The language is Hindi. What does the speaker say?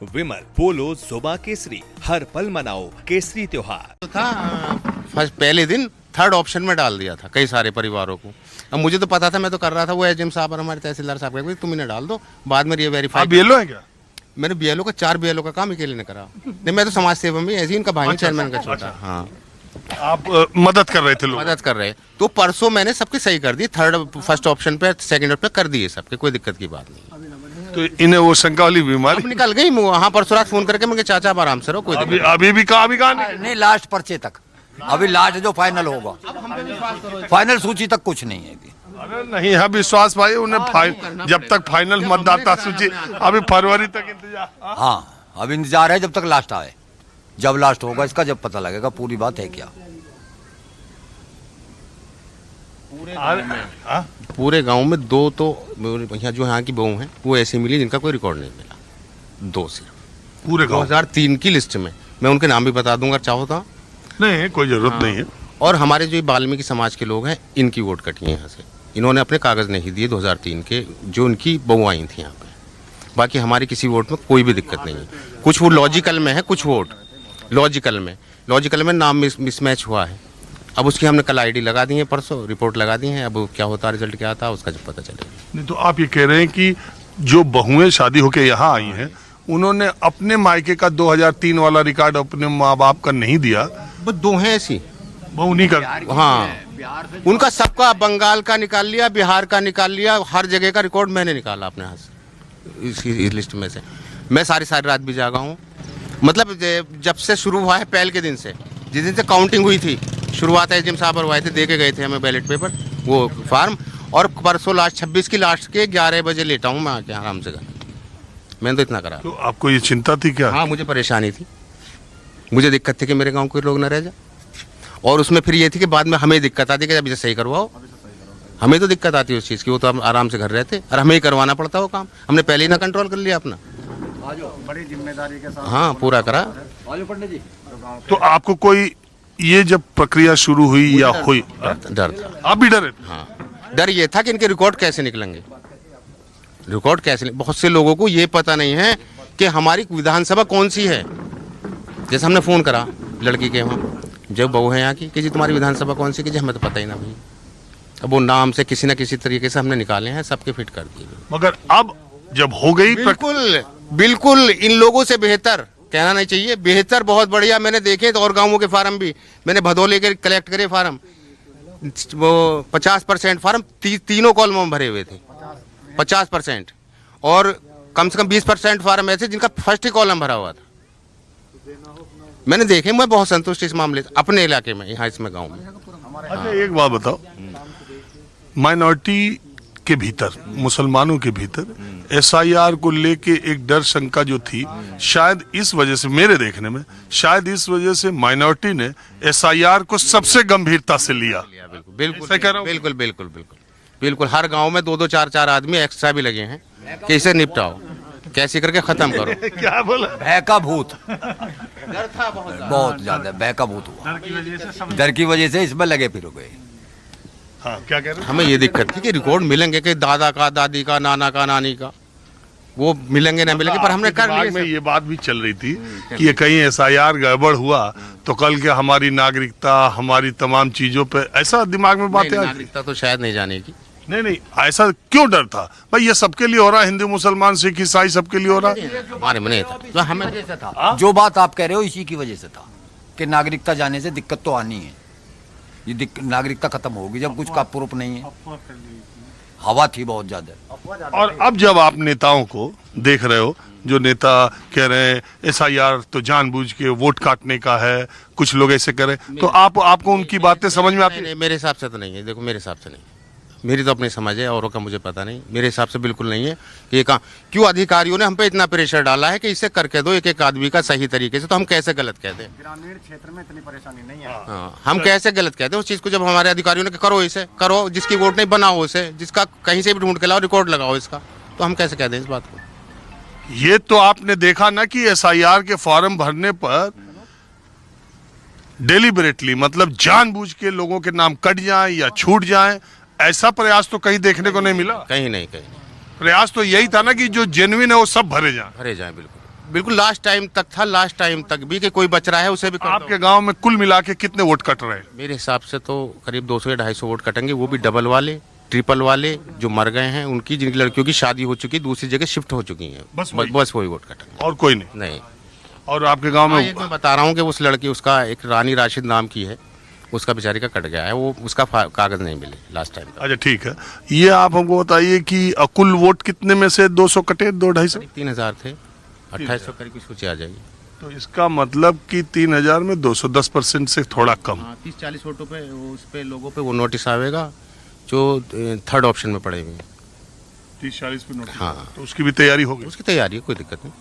विमल पोलो जुबा केसरी, हर पल मनाओ केसरी त्योहार। था फर्स्ट पहले दिन थर्ड ऑप्शन में डाल दिया था कई सारे परिवारों को। अब मुझे तो पता था, मैं तो कर रहा था, वो एचएम साहब और हमारे तहसीलदार साहब कहते तुम इन्हें डाल दो, बाद में ये वेरीफाई। बीएलओ है क्या? मैंने बीएलओ का 4 बीएलओ का काम अकेले ने करा। नहीं, मैं तो समाज सेवा में ऐसे ही, इनका भाई चेयरमैन का छोटा। हाँ, आप मदद कर रहे थे लोग? मदद कर रहे। तो परसों मैंने सबके सही कर दिए, फर्स्ट ऑप्शन पे सेकंड ऑप्शन पे कर दिए सबके, कोई दिक्कत की बात नहीं। तो इन्हें वो शंका वाली बीमारी अब निकल गई। वहाँ परसों रात फोन करके मुझे चाचा आप आराम से रहो, कोई दिक्कत अभी भी कहा नहीं, लास्ट पर्चे तक, अभी लास्ट जो फाइनल होगा, फाइनल सूची तक कुछ नहीं है अभी। अरे नहीं है विश्वास भाई, उन्हें जब तक फाइनल मतदाता सूची, अभी फरवरी तक इंतजार। हाँ, अब इंतजार है जब तक लास्ट आए। जब लास्ट होगा इसका, जब पता लगेगा पूरी बात है क्या। पूरे गांव में 2 तो यहाँ जो यहाँ की बहू हैं वो ऐसी मिली जिनका कोई रिकॉर्ड नहीं मिला, 2 सिर्फ पूरे गांव 2003 की लिस्ट में। मैं उनके नाम भी बता दूंगा चाहो तो। नहीं, कोई जरूरत नहीं है। और हमारे जो वाल्मीकि समाज के लोग हैं, इनकी वोट कटी है यहाँ से। इन्होंने अपने कागज नहीं दिए 2003 के, जो उनकी बहू आई थी यहाँ पे। बाकी हमारी किसी वोट में कोई भी दिक्कत नहीं है। कुछ वो लॉजिकल में है, कुछ वोट लॉजिकल में नाम मिसमैच हुआ है। अब उसकी हमने कल आईडी लगा दी है, परसों रिपोर्ट लगा दी है। अब क्या होता, रिजल्ट क्या आता है उसका जब पता चलेगा। नहीं तो आप ये कह रहे हैं कि जो बहुएं शादी होके यहाँ आई हैं, उन्होंने अपने मायके का 2003 वाला रिकॉर्ड अपने माँ बाप का नहीं दिया? बस 2 हैं ऐसी बहू नहीं कर। हाँ, उनका सबका, बंगाल का निकाल लिया, बिहार का निकाल लिया, हर जगह का रिकॉर्ड मैंने निकाला अपने हाथ से इस लिस्ट में से। मैं सारी रात भी जागा हूँ। मतलब जब से शुरू हुआ है, पहल के दिन से, जिस दिन से काउंटिंग हुई थी, शुरुआत एचएम साहब और आए थे, दे के गए थे हमें बैलेट पेपर, वो फार्म। और परसों लास्ट 26 की लास्ट के 11 बजे लेटा हूँ मैं आके आराम से घर। मैंने तो इतना करा। तो आपको ये चिंता थी क्या? हाँ, मुझे परेशानी थी, मुझे दिक्कत थी कि मेरे गांव के लोग न रह जाए। और उसमें फिर ये थी कि बाद में हमें दिक्कत आती कि जब इसे सही करवाओ। हमें तो दिक्कत आती है उस चीज़ की, वो तो हम आराम से घर रहते और हमें ही करवाना पड़ता वो काम। हमने पहले ही ना कंट्रोल कर लिया अपना। बड़ी जिम्मेदारी के साथ हाँ, पूरा करा। तो आपको कोई ये जब प्रक्रिया शुरू हुई या हुई, डर था। आप भी डरे थे? हाँ, डर ये था कि इनके रिकॉर्ड कैसे निकलेंगे, बहुत से लोगों को ये पता नहीं है कि हमारी विधानसभा कौन सी है। जैसे हमने फोन करा लड़की के वहाँ, जब बहू है यहाँ की, कि जी तुम्हारी विधानसभा कौन सी, कि जी हमें तो पता ही ना भाई। अब वो नाम से किसी न किसी तरीके से हमने निकाले हैं, सबके फिट कर दिए। मगर अब जब हो गई, बिल्कुल इन लोगों से बेहतर कहना नहीं चाहिए, बेहतर, बहुत बढ़िया। मैंने देखे तो और गांवों के फार्म भी मैंने भदोले के कलेक्ट करे फार्म, वो 50% फार्म तीनों कॉलमों में भरे हुए थे, 50%। और कम से कम 20% फार्म ऐसे जिनका फर्स्ट ही कॉलम भरा हुआ था। मैंने देखे, मैं बहुत संतुष्ट इस मामले से अपने इलाके में, यहाँ इसमें गाँव में। अच्छा एक बात बताओ, माइनॉरिटी के भीतर, मुसलमानों के भीतर एसआईआर को लेके एक डर शंका जो थी, शायद इस वजह से, मेरे देखने में शायद इस वजह से माइनॉरिटी ने एसआईआर को सबसे गंभीरता से लिया। बिल्कुल हर गांव में 2-2, 4-4 आदमी एक्स्ट्रा भी लगे हैं कि इसे निपटाओ, कैसे करके खत्म करो। क्या बोला? भय का भूत, डर था बहुत ज्यादा, भय का भूत हुआ, डर की वजह से इसमें लगे फिर हो गए। हाँ, क्या कह रहे हैं? हमें ये दिक्कत थी कि रिकॉर्ड मिलेंगे कि दादा का, दादी का, नाना का, नानी का, वो मिलेंगे ना मिलेंगे, पर हमने कर लिया। में ये बात भी चल रही थी कि ये कहीं एसआईआर गड़बड़ हुआ तो कल के हमारी नागरिकता, हमारी तमाम चीजों पे, ऐसा दिमाग में बातें। नागरिकता तो शायद नहीं जाने की। नहीं, ऐसा क्यों डर था भाई? ये सबके लिए हो रहा है, हिंदू मुसलमान सिख ईसाई सबके लिए हो रहा है। हमारे में नहीं था, तो हमें था। जो बात आप कह रहे हो इसी की वजह से था कि नागरिकता जाने से दिक्कत तो आनी है। ये नागरिकता खत्म होगी जब कुछ का प्रूफ नहीं है। हवा थी बहुत ज्यादा। और अब जब आप नेताओं को देख रहे हो, जो नेता कह रहे हैं एसआईआर तो जानबूझ के वोट काटने का है, कुछ लोग ऐसे करें, तो आपको उनकी बातें समझ में आती है? मेरे हिसाब से तो नहीं है। देखो, मेरे हिसाब से नहीं, मेरी तो अपनी समझ है, औरों का मुझे पता नहीं। मेरे हिसाब से बिल्कुल नहीं है कि ये काम क्यों अधिकारियों ने हम पे इतना प्रेशर डाला है कि इसे करके दो एक आदमी का सही तरीके से। तो हम कैसे गलत कहते हैं? ग्रामीण क्षेत्र में इतनी परेशानी नहीं है। हाँ, हम कैसे गलत कहते हैं उस चीज को, जब हमारे अधिकारियों ने करो, इसे करो, जिसकी वोट नहीं बनाओ उसे, जिसका कहीं से भी ढूंढ के लाओ, रिकॉर्ड लगाओ इसका, तो हम कैसे कहते हैं इस बात को? ये तो आपने देखा ना कि एसआईआर के फॉर्म भरने पर डेलिबरेटली, मतलब जानबूझ के लोगों के नाम कट जाएं या छूट जाएं, ऐसा प्रयास तो कहीं देखने को नहीं मिला। कहीं नहीं। प्रयास तो यही था ना कि जो जेन्युइन है वो सब भरे जाएं। बिल्कुल। बिल्कुल लास्ट टाइम तक था, लास्ट टाइम तक भी कि कोई बच रहा है उसे भी कर दो। आपके गांव में कुल मिला के कितने वोट कट रहे हैं? मेरे हिसाब से तो करीब 200 या 250 वोट कटेंगे, वो भी डबल वाले, ट्रिपल वाले जो मर गए हैं उनकी, जिनकी लड़कियों की शादी हो चुकी, दूसरी जगह शिफ्ट हो चुकी हैं, बस बस वही वोट कटेंगे, और कोई नहीं? नहीं। और आपके गांव हाँ, में एक मैं बता रहा हूँ कि उस लड़की, उसका एक रानी राशिद नाम की है, उसका बेचारी का कट गया है, वो उसका कागज नहीं मिले लास्ट टाइम। अच्छा ठीक है, ये आप हमको बताइए कि कुल वोट कितने में से 200 कटे? 200-250? 3000 थे, 2800 करीब की सूची आ जाएगी। तो इसका मतलब कि 3000 में 210% से थोड़ा कम। हाँ, 30-40 वोटों पे उस पे लोगों पे वो नोटिस आवेगा जो थर्ड ऑप्शन में पड़े हुए हैं। 30-40 पे नोटिस? हाँ। तो उसकी भी तैयारी होगी? उसकी तैयारी है, कोई दिक्कत नहीं।